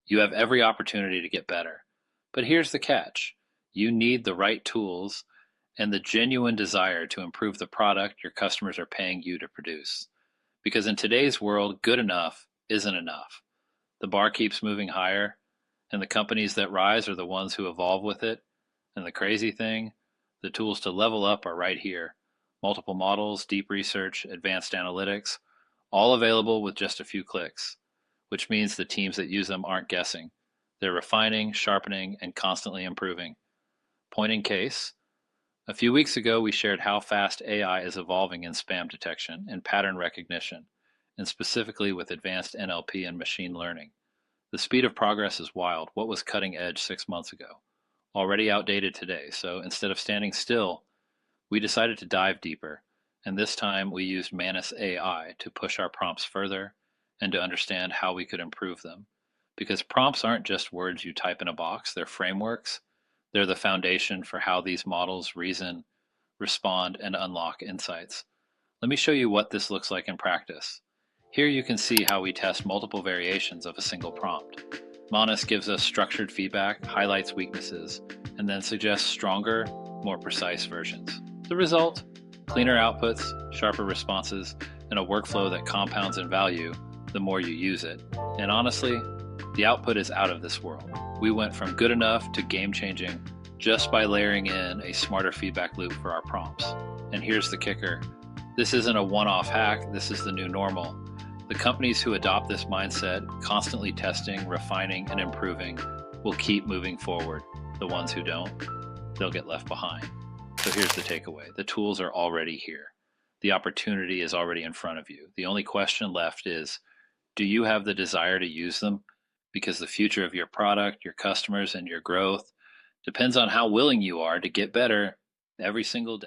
You have every opportunity to get better. But here's the catch: you need the right tools and the genuine desire to improve the product your customers are paying you to produce. Because in today's world, good enough isn't enough. The bar keeps moving higher, and the companies that rise are the ones who evolve with it. And the crazy thing, the tools to level up are right here: multiple models, deep research, advanced analytics, all available with just a few clicks, which means the teams that use them aren't guessing. They're refining, sharpening, and constantly improving. Point in case, a few weeks ago we shared how fast AI is evolving in spam detection and pattern recognition, and specifically with advanced NLP and machine learning. The speed of progress is wild. What was cutting edge 6 months ago? Already outdated today. So instead of standing still, we decided to dive deeper. And this time we used Manus AI to push our prompts further and to understand how we could improve them. Because prompts aren't just words you type in a box, they're frameworks. They're the foundation for how these models reason, respond, and unlock insights. Let me show you what this looks like in practice. Here you can see how we test multiple variations of a single prompt. Manus gives us structured feedback, highlights weaknesses, and then suggests stronger, more precise versions. The result? Cleaner outputs, sharper responses, and a workflow that compounds in value the more you use it. And honestly, the output is out of this world. We went from good enough to game-changing just by layering in a smarter feedback loop for our prompts. And here's the kicker: this isn't a one-off hack, this is the new normal. The companies who adopt this mindset, constantly testing, refining, and improving, will keep moving forward. The ones who don't, they'll get left behind. So here's the takeaway: the tools are already here. The opportunity is already in front of you. The only question left is, do you have the desire to use them? Because the future of your product, your customers, and your growth depends on how willing you are to get better every single day.